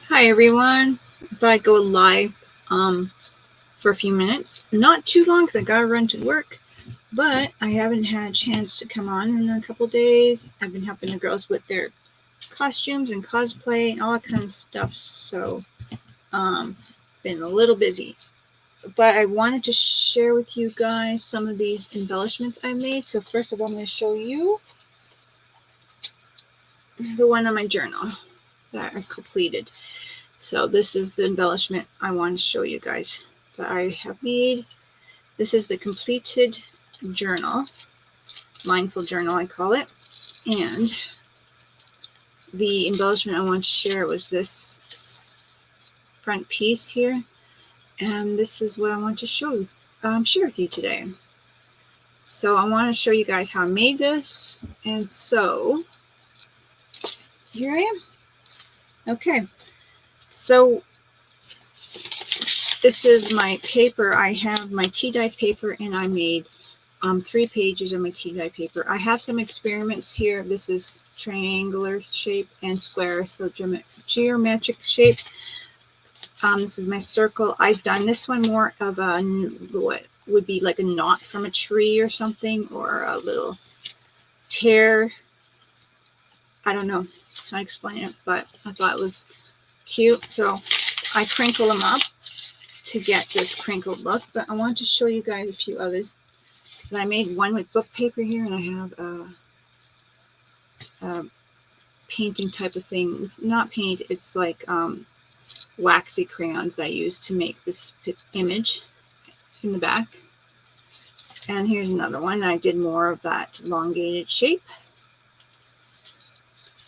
Hi everyone. I thought I'd go live for a few minutes. Not too long because I gotta run to work, but I haven't had a chance to come on in a couple days. I've been helping the girls with their costumes and cosplay and all that kind of stuff, so been a little busy. But I wanted to share with you guys some of these embellishments I made. So first of all, I'm going to show you the one on my journal that I completed. So this is the embellishment I want to show you guys that I have made. This is the completed journal, mindful journal I call it. And the embellishment I want to share was this front piece here. And this is what I want to share with you today. So I want to show you guys how I made this. And so here I am. Okay. So this is my paper. I have my tea dye paper, and I made 3 pages of my tea dye paper. I have some experiments here. This is triangular shape and square, so geometric shapes. This is my circle. I've done this one more of a, what would be like a knot from a tree or something, or a little tear. I don't know how to explain it, but I thought it was cute. So I crinkle them up to get this crinkled look, but I want to show you guys a few others. I made one with book paper here, and I have a painting type of thing. It's not paint, it's like waxy crayons that I use to make this image in the back. And here's another one. I did more of that elongated shape.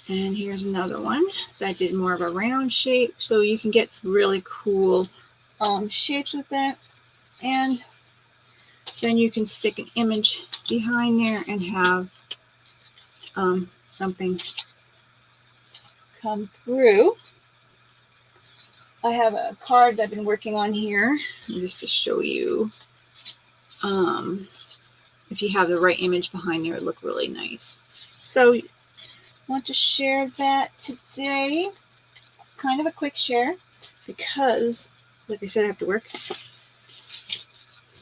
And here's another one that I did more of a round shape. So you can get really cool shapes with that. And then you can stick an image behind there and have something come through. I have a card that I've been working on here just to show you. If you have the right image behind there, it look really nice. So I want to share that today. Kind of a quick share because, like I said, I have to work.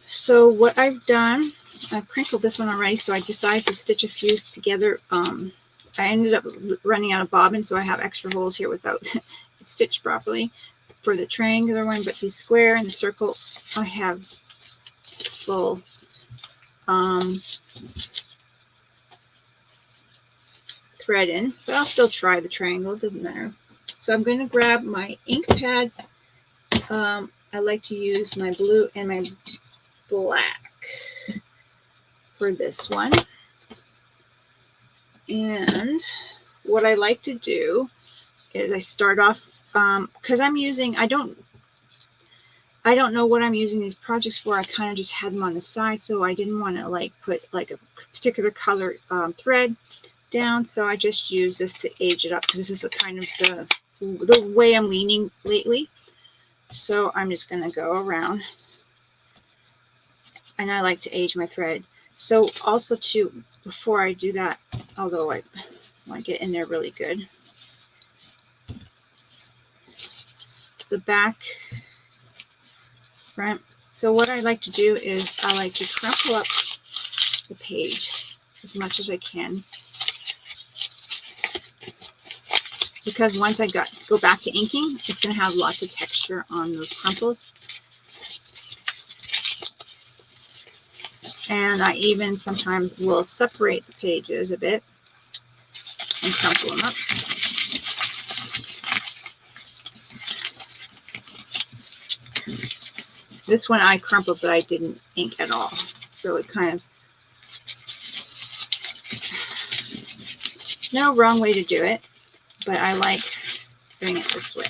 So what I've done, I've crinkled this one already, so I decided to stitch a few together. I ended up running out of bobbin, so I have extra holes here without it stitched properly for the triangular one, but the square and the circle I have full thread in, but I'll still try the triangle, it doesn't matter. So I'm going to grab my ink pads. I like to use my blue and my black for this one. And what I like to do is I start off, because I'm using, I don't know what I'm using these projects for. I kind of just had them on the side, so I didn't want to like put like a particular color thread down, so I just use this to age it up because this is a kind of the way I'm leaning lately. So I'm just going to go around, and I like to age my thread. So also too, before I do that, although I want to get in there really good, the back, front. So what I like to do is I like to crumple up the page as much as I can, because once I go back to inking, it's going to have lots of texture on those crumples. And I even sometimes will separate the pages a bit and crumple them up. This one I crumpled, but I didn't ink at all. So it kind of, no wrong way to do it, but I like doing it this way.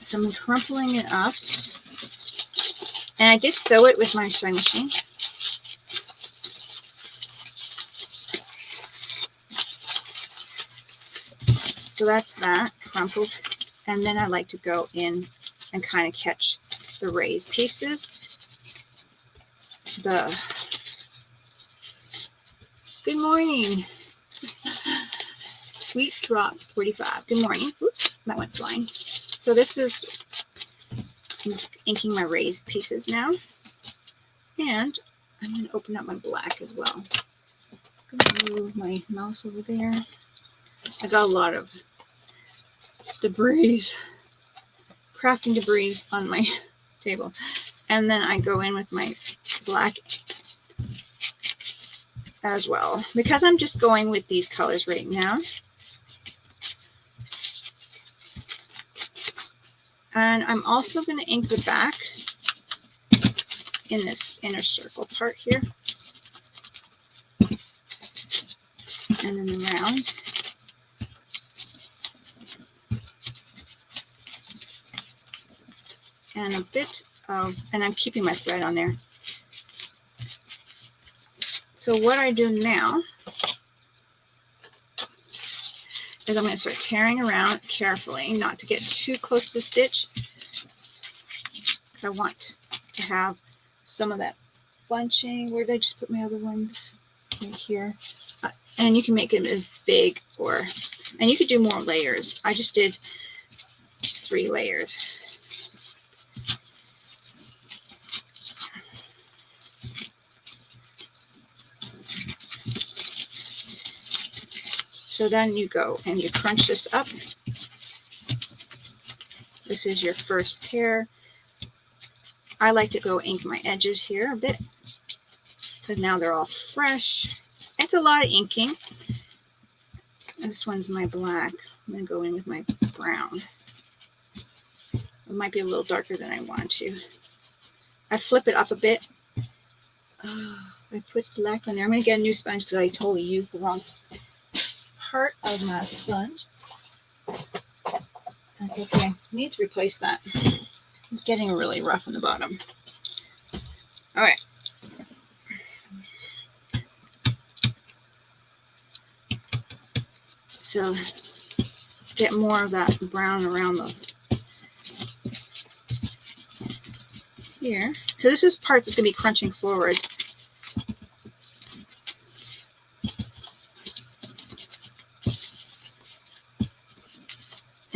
So I'm crumpling it up. And I did sew it with my sewing machine. So that's that, crumpled. And then I like to go in and kind of catch the raised pieces. The Good morning. Sweet Drop 45. Good morning. Oops, that went flying. So this is, I'm just inking my raised pieces now. And I'm going to open up my black as well. I'm going to move my mouse over there. I got a lot of debris, crafting debris on my table. And then I go in with my black as well. Because I'm just going with these colors right now. And I'm also going to ink the back in this inner circle part here. And then around. And a bit of, and I'm keeping my thread on there. So what I do now is I'm going to start tearing around carefully, not to get too close to the stitch. I want to have some of that bunching. Where did I just put my other ones? Right here. And you can make it as big, or, and you could do more layers. I just did 3 layers. So then you go and you crunch this up. This is your first tear. I like to go ink my edges here a bit because now they're all fresh. It's a lot of inking. This one's my black. I'm going to go in with my brown. It might be a little darker than I want to. I flip it up a bit. Oh, I put black on there. I'm going to get a new sponge because I totally used the wrong part of my sponge. That's okay. I need to replace that. It's getting really rough on the bottom. All right. So get more of that brown around the here. So this is part that's going to be crunching forward.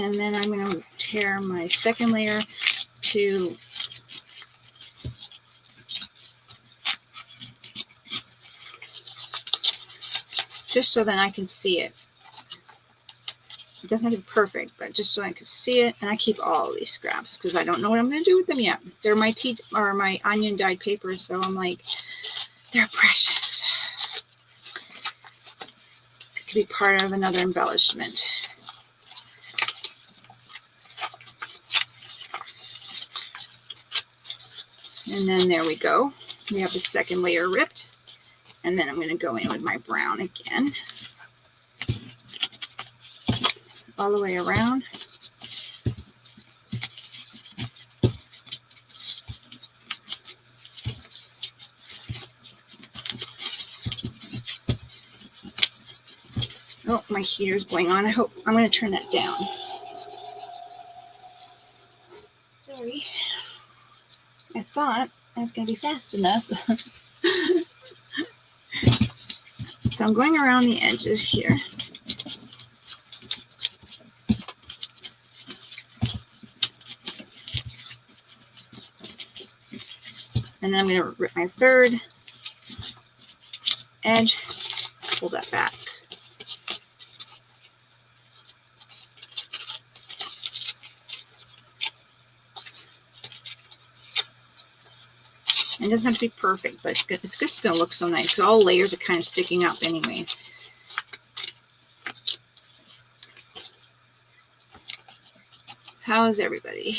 And then I'm going to tear my second layer to just so that I can see it. It doesn't have to be perfect, but just so I can see it. And I keep all these scraps because I don't know what I'm going to do with them yet. They're my my onion dyed paper, so I'm like, they're precious. It could be part of another embellishment. And then there we go. We have the second layer ripped. And then I'm going to go in with my brown again. All the way around. Oh, my heater's going on. I'm going to turn that down. Sorry. I thought I was going to be fast enough. So I'm going around the edges here. And then I'm going to rip my third edge, pull that back. It doesn't have to be perfect, but it's just going to look so nice because all layers are kind of sticking up anyway. How is everybody?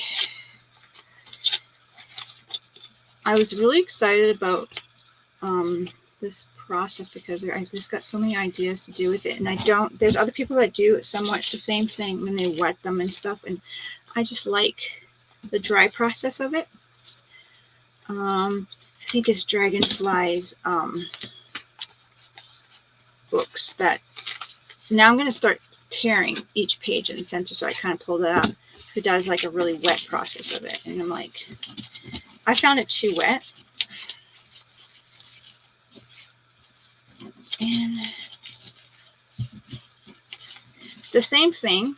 I was really excited about this process because I just got so many ideas to do with it. And there's other people that do somewhat the same thing when they wet them and stuff. And I just like the dry process of it. I think it's Dragonfly's books that now I'm going to start tearing each page in the center. So I kind of pulled it out. It does like a really wet process of it. And I'm like, I found it too wet. And the same thing,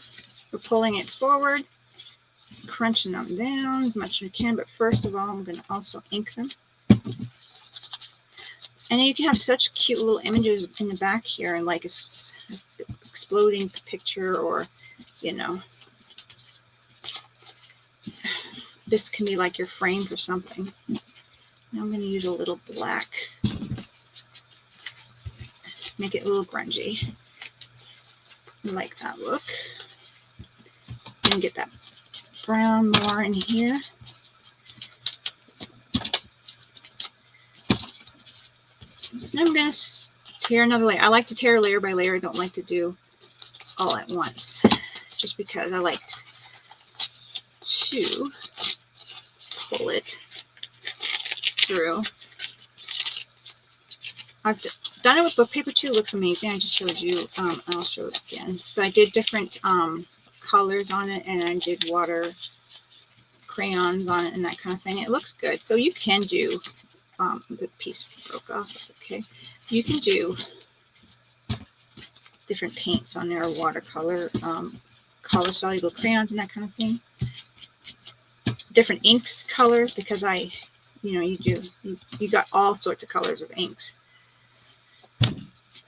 we're pulling it forward, crunching them down as much as we can, but first of all, I'm going to also ink them. And you can have such cute little images in the back here, and like a exploding picture, or, you know, this can be like your frame for something. Now I'm going to use a little black, make it a little grungy. I like that look. And get that brown more in here. And I'm going to tear another layer. I like to tear layer by layer. I don't like to do all at once, just because I like to pull it through. I've done it with book paper too. It looks amazing. I just showed you. I'll show it again. So I did different colors on it, and I did water crayons on it and that kind of thing. It looks good. So you can do, the piece broke off. That's okay. You can do different paints on there, watercolor, color soluble crayons and that kind of thing. Different inks colors, because you got all sorts of colors of inks.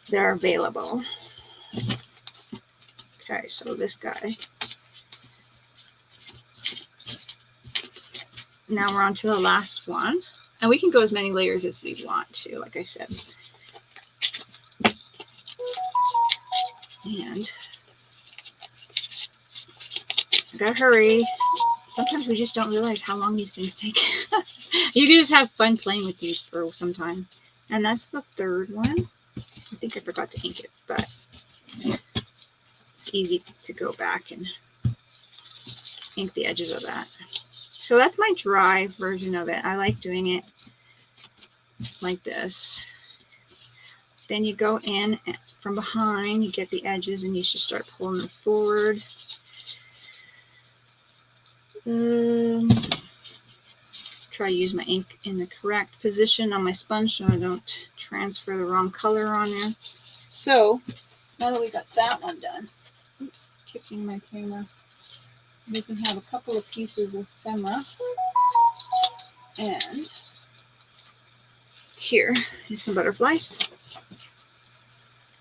They're available. Okay, so this guy. Now we're on to the last one. And we can go as many layers as we want to, like I said. And I gotta hurry. Sometimes we just don't realize how long these things take. You can just have fun playing with these for some time. And that's the third one. I think I forgot to ink it, but it's easy to go back and ink the edges of that. So that's my dry version of it. I like doing it like this. Then you go in from behind, you get the edges, and you should start pulling them forward. Try to use my ink in the correct position on my sponge so I don't transfer the wrong color on there. So now that we got that one done, oops, kicking my camera, we can have a couple of pieces of ephemera. And here is some butterflies.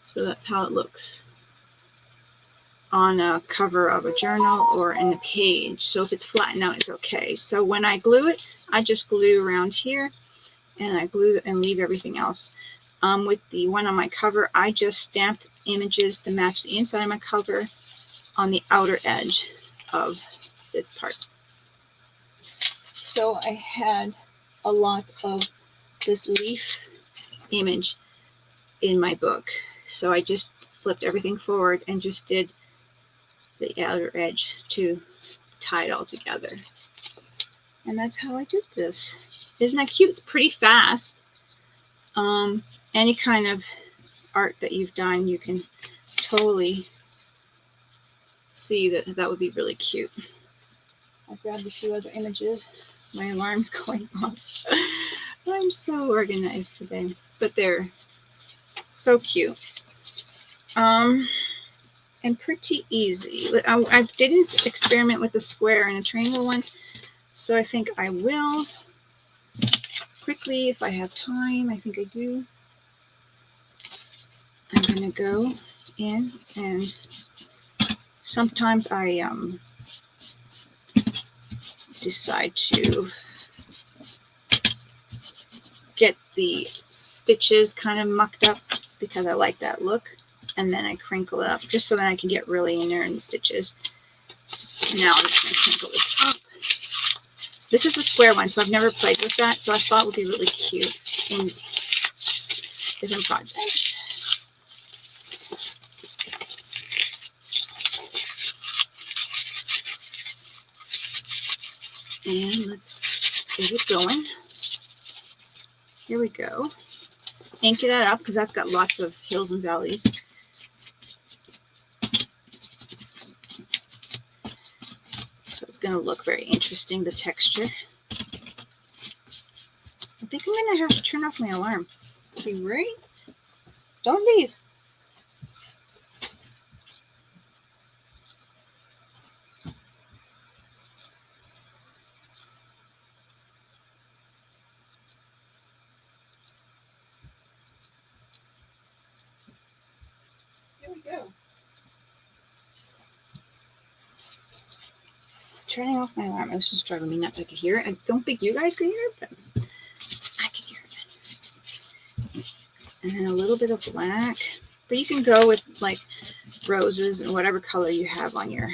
So that's how it looks on a cover of a journal or in a page. So if it's flattened out, it's okay. So when I glue it, I just glue around here, and I glue and leave everything else. With the one on my cover, I just stamped images to match the inside of my cover on the outer edge of this part. So I had a lot of this leaf image in my book. So I just flipped everything forward and just did the outer edge to tie it all together. And that's how I did this. Isn't that cute? It's pretty fast. Any kind of art that you've done, you can totally see that that would be really cute. I grabbed a few other images. My alarm's going off. I'm so organized today, but they're so cute. And pretty easy. I didn't experiment with the square and a triangle one, so I think I will quickly, if I have time. I think I do. I'm gonna go in, and sometimes I decide to get the stitches kind of mucked up because I like that look. And then I crinkle it up just so that I can get really in there in the stitches. Now I'm just going to crinkle this up. This is the square one, so I've never played with that. So I thought it would be really cute in different projects. And let's get it going. Here we go. Ink that up because that's got lots of hills and valleys. Going to look very interesting, the texture. I think I'm going to have to turn off my alarm. Be right Don't leave. There we go. Turning off my alarm. This is driving me nuts. I could hear it. I don't think you guys could hear it, but I could hear it. And then a little bit of black. But you can go with like roses and whatever color you have on your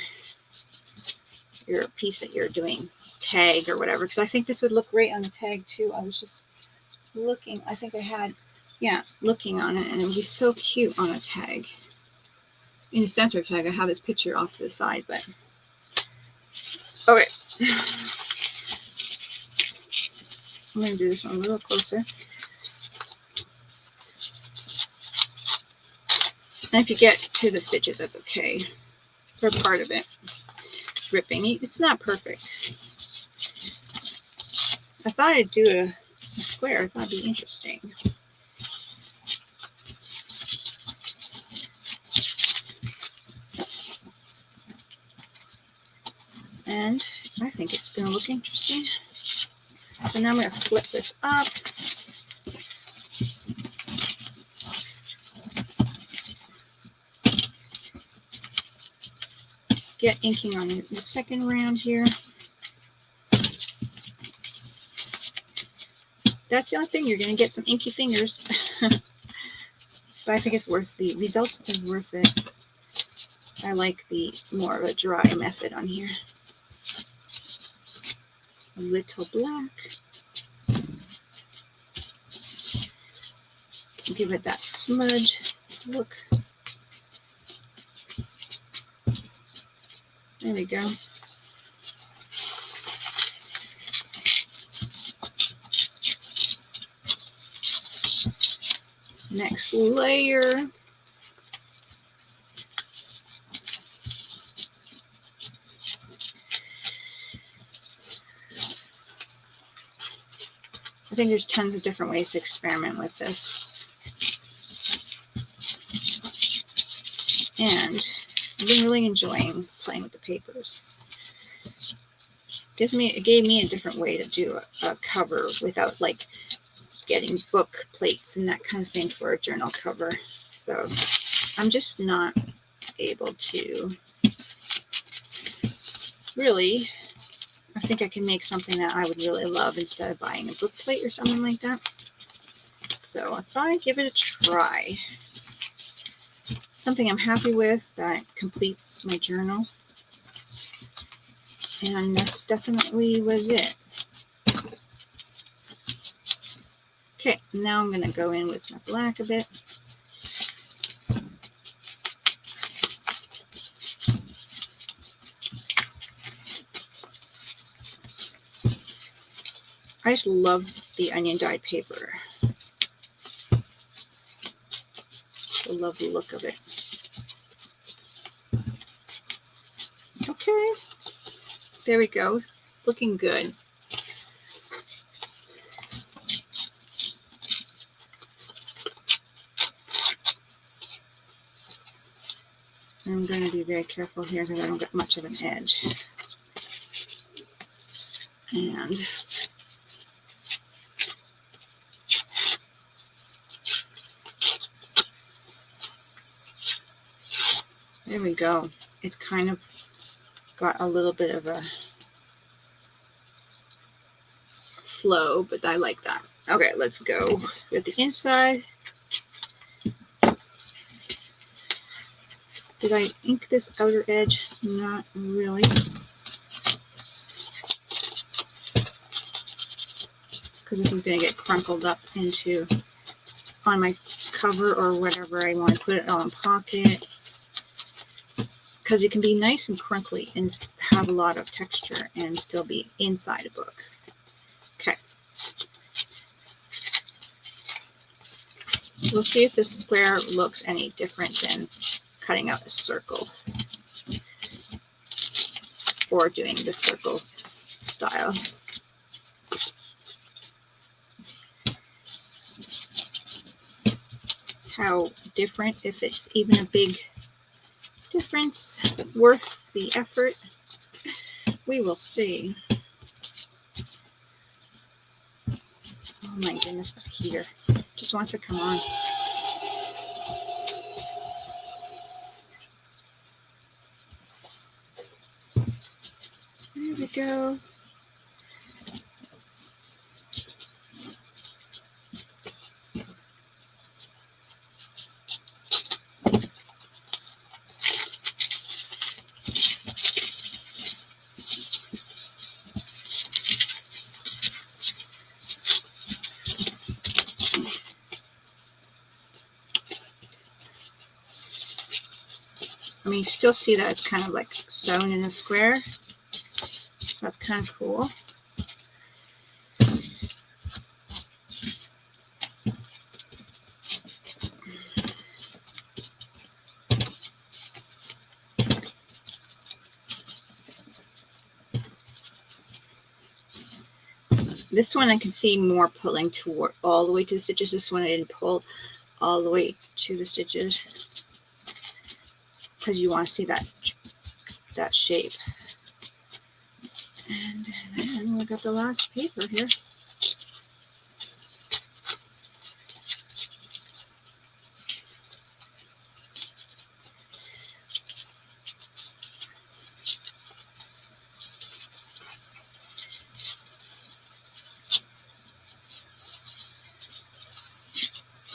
piece that you're doing, tag or whatever. Because I think this would look great on the tag too. I was just looking. I think I had, yeah, looking on it, and it would be so cute on a tag. In the center tag, I have this picture off to the side, but okay. I'm going to do this one a little closer. And if you get to the stitches, that's okay. For part of it. Ripping. It's not perfect. I thought I'd do a square. I thought it'd be interesting. And I think it's going to look interesting. So now I'm going to flip this up. Get inking on the second round here. That's the only thing. You're going to get some inky fingers. But I think it's worth the results are worth it. I like the more of a dry method on here. A little black. Give it that smudge look. There we go. Next layer. I think there's tons of different ways to experiment with this. And I've been really enjoying playing with the papers. It gave me a different way to do a cover without like getting book plates and that kind of thing for a journal cover. So I'm just not able to really, I think I can make something that I would really love instead of buying a book plate or something like that. So I thought I'd give it a try. Something I'm happy with that completes my journal. And this definitely was it. Okay, now I'm going to go in with my black a bit. I just love the onion dyed paper. I love the look of it. Okay, there we go. Looking good. I'm going to be very careful here because I don't get much of an edge. And there we go. It's kind of got a little bit of a flow, but I like that. Okay, let's go with the inside. Did I ink this outer edge? Not really. Because this is going to get crumpled up into on my cover or whatever I want to put it on pocket. Because it can be nice and crinkly and have a lot of texture and still be inside a book. Okay. We'll see if this square looks any different than cutting out a circle or doing the circle style. how different, if it's even a big difference, worth the effort. We will see. Oh my goodness, the heater just wants to come on. There we go. I mean, you still see that it's kind of like sewn in a square. So that's kind of cool. This one I can see more pulling toward all the way to the stitches. This one I didn't pull all the way to the stitches because you want to see that shape. And then we got the last paper here.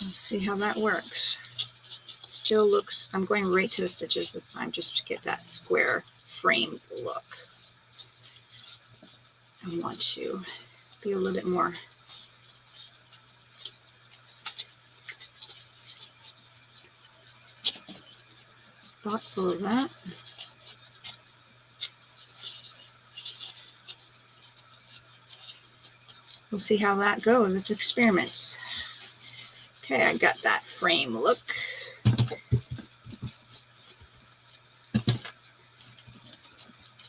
Let's see how that works. Still looks, I'm going right to the stitches this time just to get that square framed look. I want to be a little bit more thoughtful of that. We'll see how that goes. It's experiments. Okay, I got that frame look.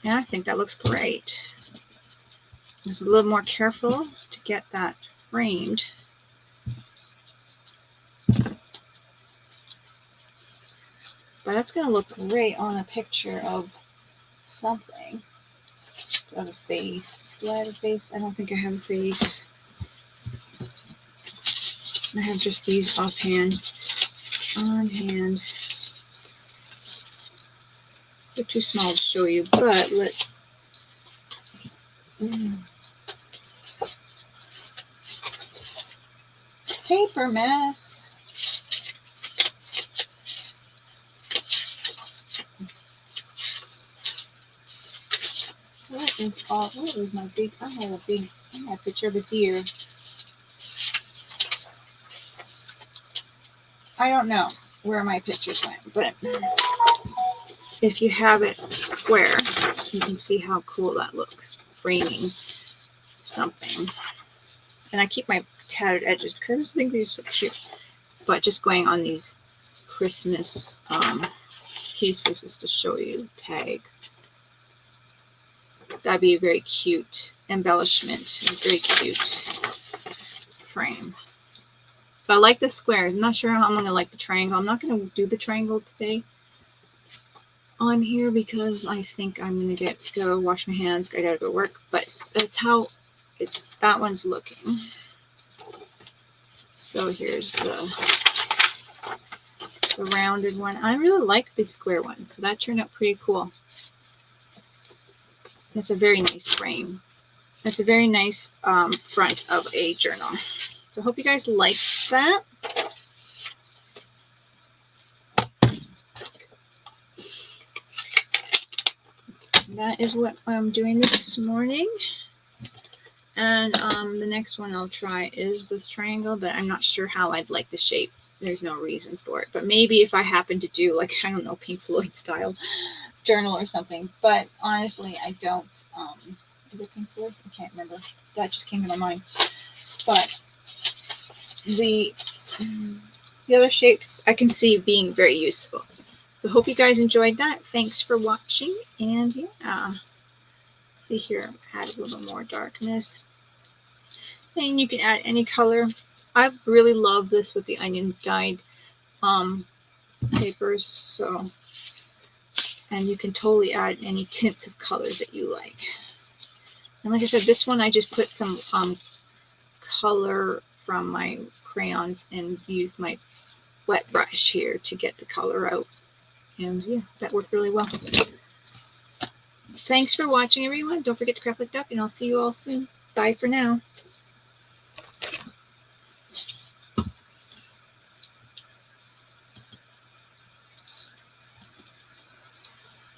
Yeah, I think that looks great. Just a little more careful to get that framed. But that's going to look great on a picture of something. Of a face. Do I have a face? I don't think I have a face. I have just these offhand. On hand. They're too small to show you, but let's. Paper mess. What is my big? I have a picture of a deer. I don't know where my pictures went, but if you have it square, you can see how cool that looks, framing something. And I keep my tattered edges because I just think these are so cute. But just going on these Christmas pieces is to show you tag. That'd be a very cute embellishment, a very cute frame. So I like the squares. I'm not sure how I'm going to like the triangle. I'm not going to do the triangle today on here because I think I'm going to go wash my hands. I got to go work. But that's how that one's looking. So here's the rounded one. I really like the square one. So that turned out pretty cool. It's a very nice frame. It's a very nice front of a journal. So I hope you guys like that. That is what I'm doing this morning. And the next one I'll try is this triangle, but I'm not sure how I'd like the shape. There's no reason for it. But maybe if I happen to do, like, I don't know, Pink Floyd style journal or something. But honestly, I don't. Is it Pink Floyd? I can't remember. That just came to my mind. But the other shapes I can see being very useful. So hope you guys enjoyed that. Thanks for watching. And yeah, see here, add a little more darkness. And you can add any color. I really love this with the onion dyed papers. So, and you can totally add any tints of colors that you like. And like I said, this one I just put some color from my crayons and used my wet brush here to get the color out. And yeah, that worked really well. Thanks for watching, everyone. Don't forget to craft like duck, and I'll see you all soon. Bye for now.